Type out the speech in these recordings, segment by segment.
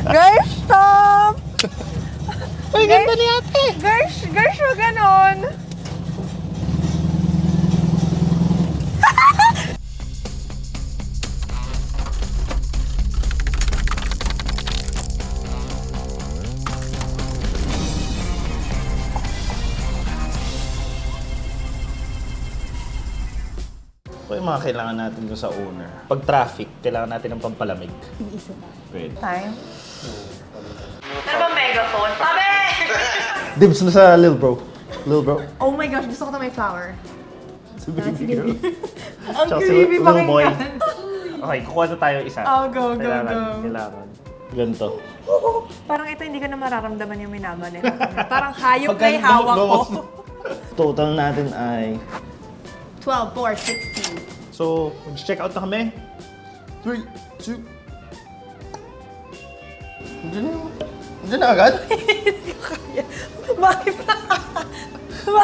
Girl, stop! Uy, ganda ni ate! Girl, siya ganon. Ito yung mga kailangan natin dun sa owner. Pag traffic, kailangan natin ng pampalamig. Isa ba? Pwede. Time. Ano ba megaphone? Tabi! Dibs na sa Lil Bro. Lil Bro. Oh my gosh, gusto ko na may flower. Si baby girl. Ang Tsaka si creepy Lil Boy. pakinggan. Okay, kukuha na tayo isa. Oh, go. Kailangan. Ganito. Parang ito hindi ko na mararamdaman yung minamanit. Parang hayop na Pagka yung hawak ko. Total natin ay... 12, 4, 16. So, mag-check out na kami. 3, 2... Diyan na yun. Diyan na agad? Bakit na?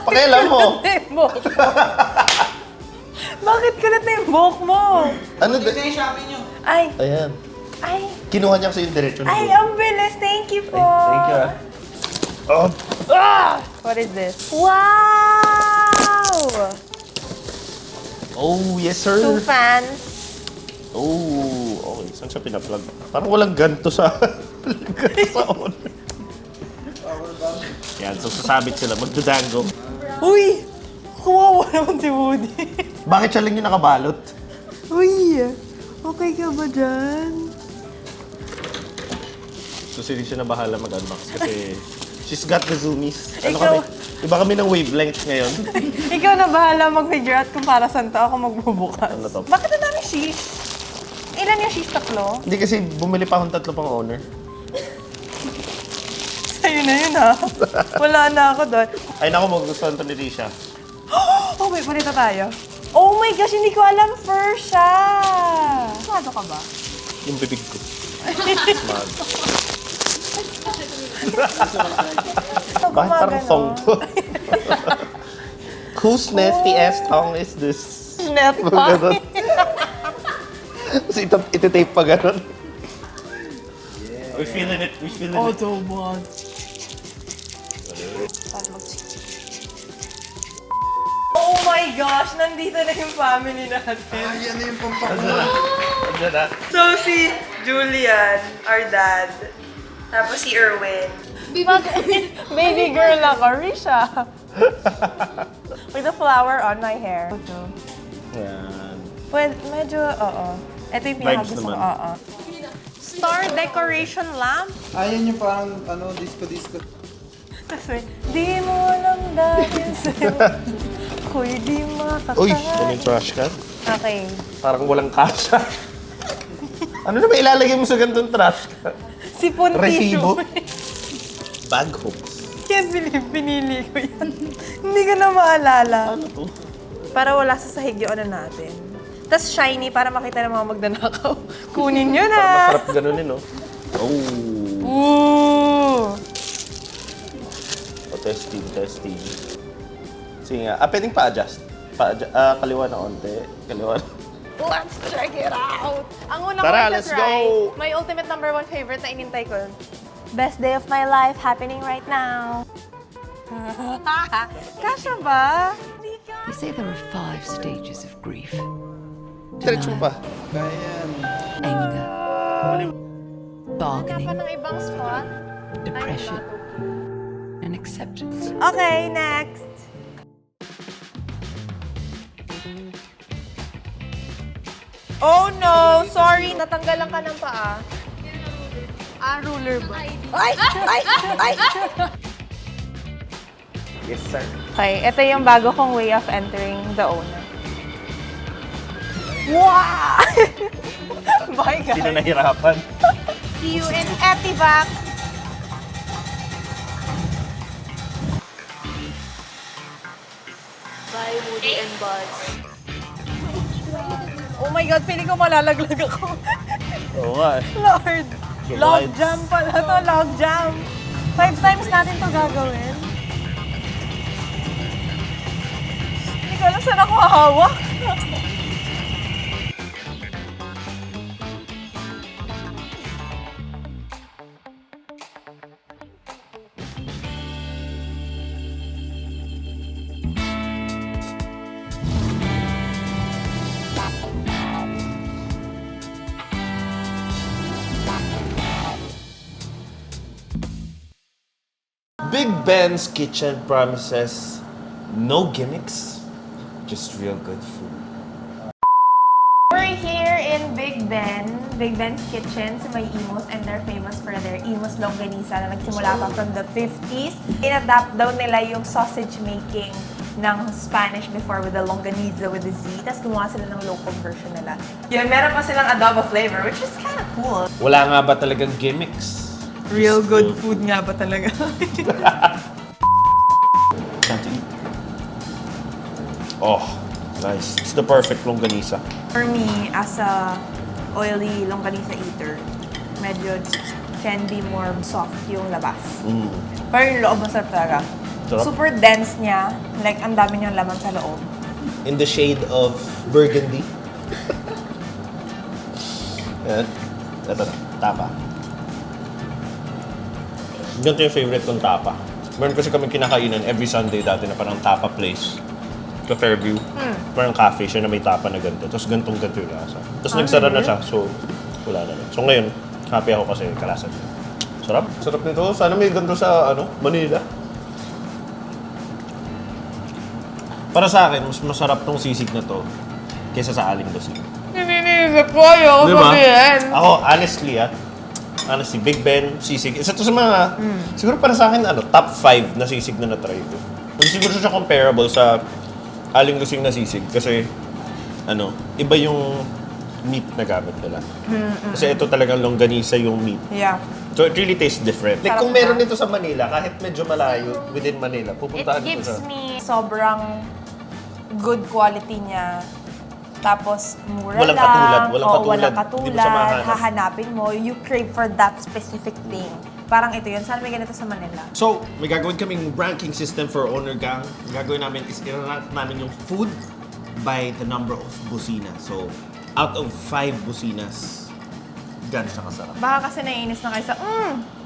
Pakialam mo. Bakit kulat na yung buhok mo? Ano Ito na yung Shopee nyo. Ay, Ayan. ay, Kinuha niya kasi yung diretsyo ng ay, buhok. ang bilis. Thank you po. Thank you ah. What is this? Wow! Oh, yes Two sir. fans. Oh, okay. Saan siya pinaplug? Parang walang ganto sa... ganto sa owner. Yan, so sasabit sila. Magdadango. Uy! Kawawa naman si Woody. Bakit siya lang yung nakabalot? Uy! Okay ka ba dyan? So, siya na bahala mag-unbox kasi she's got the zoomies. Ano Ikaw- kami? Iba kami ng wavelength ngayon. Ikaw na bahala mag-figure out kung para saan to. Ako magbubukas. Ano to? Bakit ang dami sheesh? Ilan yung sheesh? Tatlo? Hindi kasi bumili pa akong 3 pang owner. Sa'yo na yun ha. Wala na ako doon. Ay naku, magugustuhan to ni Risha. Oh, wait, palito tayo. Oh my gosh, hindi ko alam fur siya. Sado ka ba? Yung bibig ko. Smart. Bakit parang song to? Whose nasty ass tongue is this? Net Ganun. Tapos iti-tape pa ganun. We're feeling it. We're feeling it. Autobot. Oh my gosh, nandito na yung family natin. Yan na yung Andiyan na. So si Julian, our dad. Tapos si Erwin. Baby girl ako, Risha. With a flower on my hair. Yan. Well, medyo, oo. Ito yung Vibes pinakagusto ko, naman. oo. Star decoration lamp. Ayan yung parang disco. Tapos may, di mo alam dahil sa'yo. Ako'y di makakain. Uy, yan yung trash can. Okay. Parang walang kasha. Ano na ba ilalagay mo sa ganitong trash can? Sipon Resibo? tissue. Bag hooks. Kaya pinili ko yan. Hindi ko na maalala. Ano to? Para wala sa sahig yung ano natin. Tapos shiny para makita ng mga magnanakaw. Kunin nyo na! Masarap ganunin, no? Oh. Ooh! O, testing. Sige nga. Pwedeng pa-adjust. Kaliwa na onte. Kaliwa na. Let's check it out! Ang una Tara, ko let's try, go! my ultimate #1 favorite na inintay ko. Best day of my life happening right now. Kasha ba? They say there are 5 stages of grief. Diretso mo pa. Kaya yan. Anger, bargaining, Dapat ng ibang spot. depression, and acceptance. Okay, next. Oh no! Sorry, natanggalan ka ng paa. Ruler ba? Ay! Yes, sir. Okay, ito yung bago kong way of entering the owner. Wow! Bye, Sino guys. nahirapan? See you in Etivac. Bye, Woody and Buzz. Oh my God, feeling ko malalaglag ako. Oo nga. Lord! Good Log vibes. jam pala to, log jam. 5 times natin to gagawin. Hindi ko alam saan ako hahawak. Big Ben's Kitchen promises no gimmicks, just real good food. We're here in Big Ben's Kitchen sa may Imus, and they're famous for their Imus Longganisa na nagsimula pa from the 50s. In-adapt daw nila yung sausage making ng Spanish before with the Longaniza with the Z. Tapos gumawa sila ng local version nila. Yun, meron pa silang adobo flavor, which is kind of cool. Wala nga ba talagang gimmicks? Real good food nga ba talaga? Time to eat. Oh, nice. It's the perfect longganisa. For me, as a oily longganisa eater, medyo can be more soft yung labas. Pero yung loob masarap talaga. Sarap. Super dense niya. Like, ang dami niyang laman sa loob. In the shade of burgundy. Yan. Ito na, tapa. Ganito yung favorite kong tapa. Meron kasi kami kinakainan every Sunday dati na parang tapa place. Sa Fairview. Parang cafe siya na may tapa na ganito. Tapos ganito yung lasa. Tapos nagsara na siya. So, wala na. So ngayon, happy ako kasi kalasan niya. Sarap. Sarap nito. Sana may ganito sa Manila. Para sa akin, mas masarap tong sisig na to kaysa sa aling basig. Nininisip ko, ayoko sabihin. Ako, honestly, Big Ben, sisig. Isa to sa mga, siguro para sa akin, top 5 na sisig na na-try ko. Hindi siguro siya comparable sa aling lusing na sisig kasi, iba yung meat na gamit nila. Kasi ito talagang longganisa yung meat. Yeah. So it really tastes different. Like Sarap kung meron na. nito sa Manila, kahit medyo malayo within Manila, It pupuntahan ko gives siya. me sobrang good quality niya. Tapos, mura Walang lang. katulad, walang Oo, katulad. walang Hindi mo siya katulad. mahanap. Hahanapin mo. You crave for that specific thing. Parang ito yun. Saan may ganito sa Manila? So, may gagawin kaming ranking system for Owner Gang. Ang gagawin namin is i-rank namin yung food by the number of busina. So, out of 5 businas, gano'n siya kasarap. Baka kasi naiinis na kayo sa,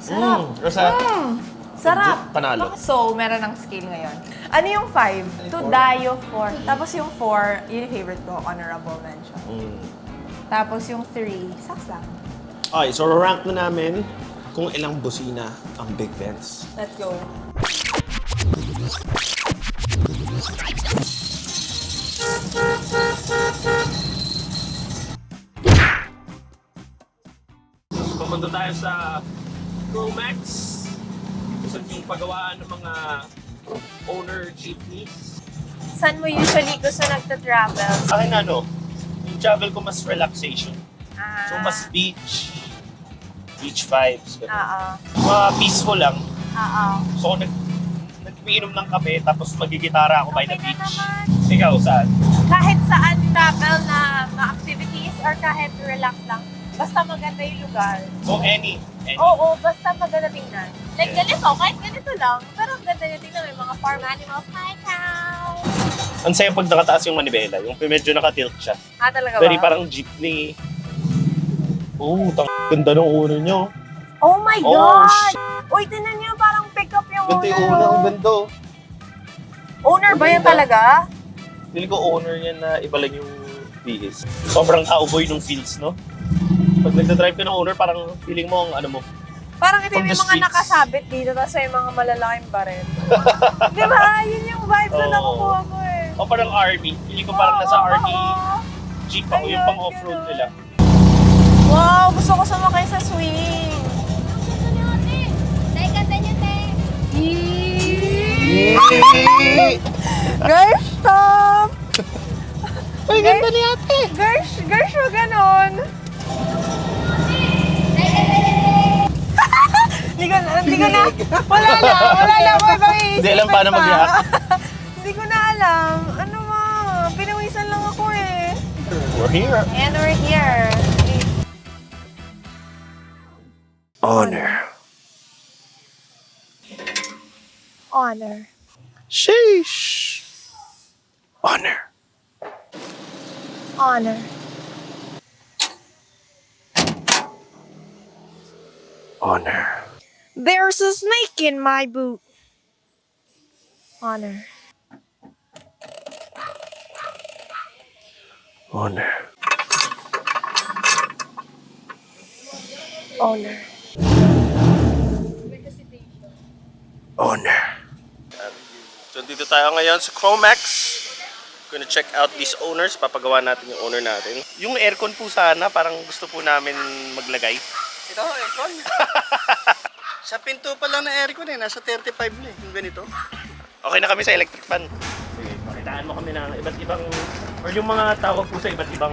sarap. Or sa, Sarap. Panalo. So, meron ng scale ngayon. Ano yung 5? To Dayo 4. Tapos yung 4, yun yung favorite ko, honorable mention. Tapos yung 3, saks lang. Okay, so rank na namin kung ilang busina ang Big Ben's. Let's go. Pupunta tayo sa Promax. Gusto yung pagawaan ng mga owner jeepneys. Saan mo usually gusto nagta-travel? Akin yung travel ko mas relaxation. So mas beach vibes. ganun. Oo. Mga peaceful lang. Oo. So nag-iinom ng kape tapos magigitara ako by the Okay na beach. naman. Ikaw, saan? Kahit saan travel na activities or kahit relax lang, basta maganda yung lugar. So any. Oo, basta maganda tingnan. Like ganito, kahit ganito lang, pero ang ganda yung tingnan. May mga farm animals. Hi, cow! Ang sayo pag nakataas yung manibela, yung medyo nakatilt siya. Talaga ba? Very parang jeepney. Ganda ng uno nyo. Oh my Oh, God! Uy, tinan niyo, parang pick up yung Ganda yung owner. uno, ang oh. ganda. Owner ba yan talaga? Pili ko owner yan na iba lang yung bihis. Sobrang cowboy nung feels, no? Pag nagdadrive ka ng owner, parang feeling mo ang ano mo. Parang ito From yung the mga streets. nakasabit dito, tapos may mga malalaking baril. Di ba? Yun yung vibes na Oo. nakukuha ko eh. O parang army. Feeling ko parang nasa Oo, army oo. jeep ako yung Ayun, pang-offroad ganun. nila. Wow, gusto ko sumakay sa swing. Girl, stop! Ay, ganda ni ate! Girl, wag ganon. Hindi ko na. Wala na. May pang-iisip. Hindi alam paano pa. mag-react. Hindi ko na alam. Ano ma? Pinawisan lang ako eh. We're here. And we're here. Honor. Honor. Sheesh. Honor. Honor. Honor. There's a snake in my boot. Honor. Honor. Honor. Honor. tayo ngayon sa Chromax. Gonna check out these owners. Papagawa natin yung owner natin. Yung aircon po sana, parang gusto po namin maglagay. Ito, aircon. Sa pinto pa lang na aircon nasa 35 na yung ganito. Okay na kami sa electric fan. Sige, pakitaan mo kami ng iba't ibang, or yung mga tawag po sa iba't ibang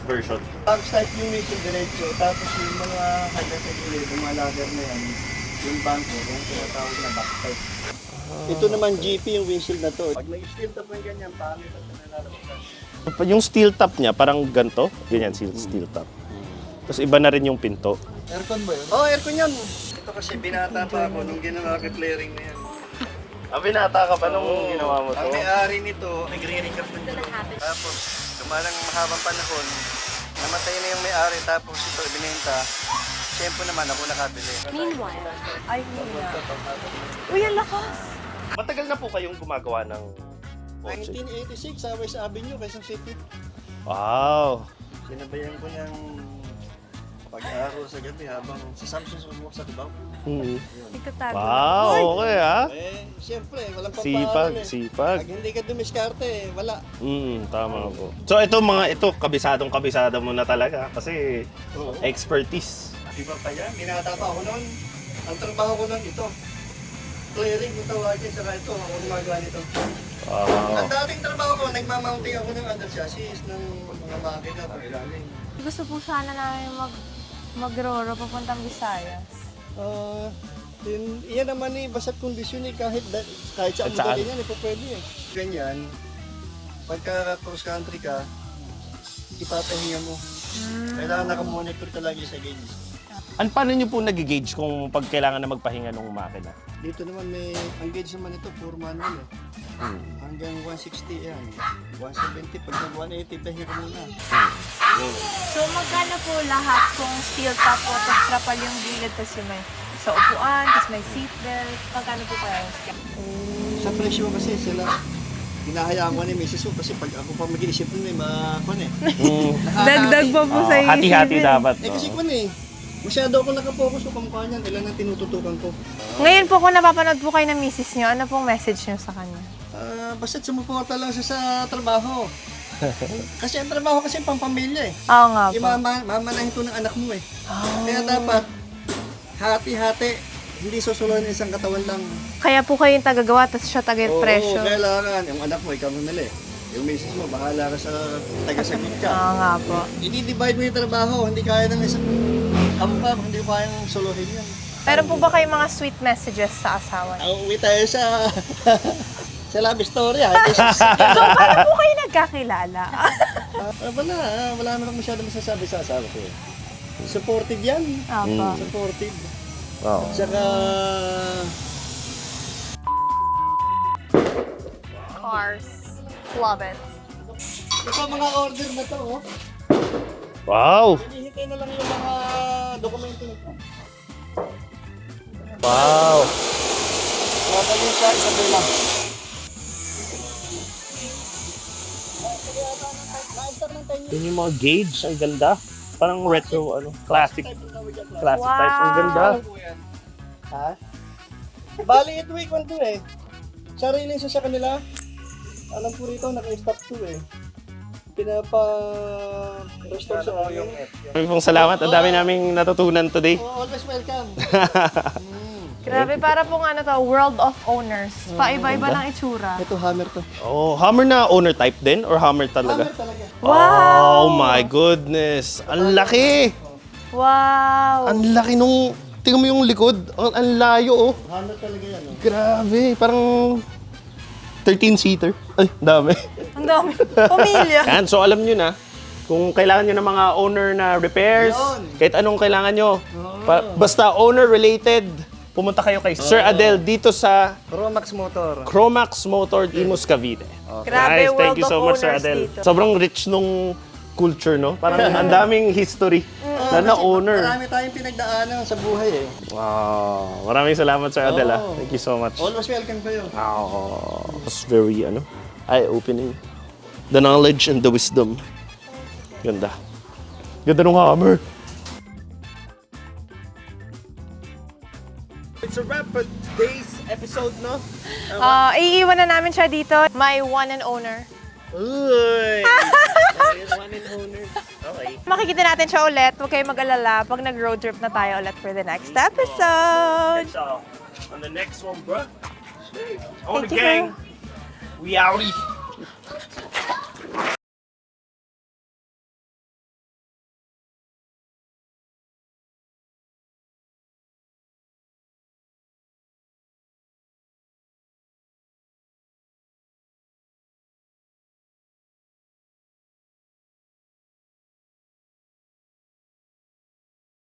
version. Backside yung mission diretso, tapos yung mga handa sa gilid, yung mga ladder na yan, yung bangko, yung tinatawag na backside. Ito naman GP yung windshield na to. Pag nag-steel top ng ganyan, paano ito nalalabas? Yung steel top niya, parang ganito. Ganyan, steel top. Tapos iba na rin yung pinto. Aircon ba yun? Oo, aircon yan. Ito kasi binata pa ako nung ginawa ko flaring na yan. Binata ka pa nung ginawa mo to? Ang may-ari nito, nagre-recap ng dalawa. Tapos, dumalang mahabang panahon, namatay na yung may-ari, tapos ito ibinenta. Siyempre naman ako nakabili. Ay, hindi na. Uy, ang lakas! Matagal na po kayong gumagawa ng kotse? 1986, sa West Avenue, Quezon City. Wow! Sinabayan ko ng pag-aaral sa gabi habang sa Samsung sumubok sa Cubao. Tigtatago. Wow, okay ah. Siyempre, walang Sipag, pampaaral sipag. Pag hindi ka dumiskarte, wala. Tama po. So ito kabisadong-kabisada mo na talaga kasi expertise. Iba pa yan, binata pa ako noon. Ang trabaho ko noon ito. Clearing kung tawagin, saka ito, ako gumagawa nito. Wow. Ang dating trabaho ko, nagmamounting ako ng under chassis ng mga makina paglaling. Gusto po sana namin mag-roro papuntang Visayas. Yan naman basta't kondisyon kahit saan mo saan? dalhin yan, pwede eh. Ganyan, pagka cross country ka, ipapahinga mo. Kailangan nakamonitor ka lagi sa gauge. Paano nyo po nag-gauge kung pag kailangan na magpahinga ng makina? Dito naman ang gauge naman ito, puro manual eh. Hanggang 160 yan. 170, pag nag 180, pahinga ka muna. So, magkano po lahat kung steel top o tapos trapal yung gilid tapos yung may sa upuan, tapos may seatbelt? Magkano po kaya yung steel? Sa presyo kasi sila, hinahayaan ko ni Mrs. Wu kasi pag ako pa mag-iisip nun makakon eh. Dagdag pa po sa Hati-hati dapat. Kasi kun eh, masyado ako nakapokus ko kamukha niyan, ilan ang tinututukan ko. Ngayon po kung napapanood po kayo ng misis nyo, ano pong message nyo sa kanya? Basta't sumuporta lang siya sa trabaho. Kasi ang trabaho kasi pampamilya eh. Oo nga po. Mamanahin to ng anak mo eh. Kaya dapat, hati-hati, hindi susunod isang katawan lang. Kaya po kayo yung tagagawa, tapos siya taga-presyo. Oo, kailangan. Yung anak mo, ikaw mamili. Yung misis mo, bahala ka sa taga-saglit ka. Oo nga po. I-divide mo yung trabaho, hindi kaya ng isang kampang, hindi kayang solohin yan. Meron po ba kayong mga sweet messages sa asawa niyo? Uwi tayo sa sa love story ha. So, paano po kayo nagkakilala? Wala naman masyado masasabi sa asawa ko. Supportive yan. Opo. Supportive. Wow. Saka Cars. Love it. ito mga order na to. Oh. Wow! Hinihintay na lang yung mga dokumento nito. Wow! Dadalhin siya, isabi lang. Yun yung mga gauge, ang ganda. Parang retro, classic. Classic Wow. type, ang ganda. Ha? Bali, ito week 1 to eh. Sariling sa kanila. Alam ko rito, naka-stop to eh. Pinapa-restore sa amin. Maraming pong salamat. Ang dami naming natutunan today. Oh, always welcome. Grabe, para pong world of owners. Paiba-iba ng itsura. Ito, hammer to. Oh, Hummer na owner type din? Or Hummer talaga? Hammer talaga. Oh my goodness! Ang laki! Wow! Ang laki nung... Tingnan mo yung likod. Ang layo, oh. Hammer talaga yan. Oh. Grabe. Parang 13-seater. Ay, dami. Ang dami. Pamilya. Yan, so alam nyo na, kung kailangan nyo ng mga owner na repairs, Yun. kahit anong kailangan nyo, basta owner-related, pumunta kayo kay Sir Adel dito sa Chromax Motor. Chromax Motor Imus Cavite. Grabe, Guys, world thank you so of much, Sir owners Adel. dito. Sobrang rich nung culture, no? Parang ang daming history na owner. Marami tayong pinagdaanan sa buhay eh. Wow. Maraming salamat, Sir Adel. Oo. Thank you so much. Always welcome kayo. Wow. It was very, eye-opening. The knowledge and the wisdom. Ganda. Ganda nung hammer. It's a wrap for today's episode, no? Iiwan na namin siya dito. My one and owner. Uy! One and owner. Okay. Makikita natin siya ulit. Huwag kayong mag-alala pag nag-road trip na tayo ulit for the next episode. So, on the next one, bro. On the Thank you, gang. We outie.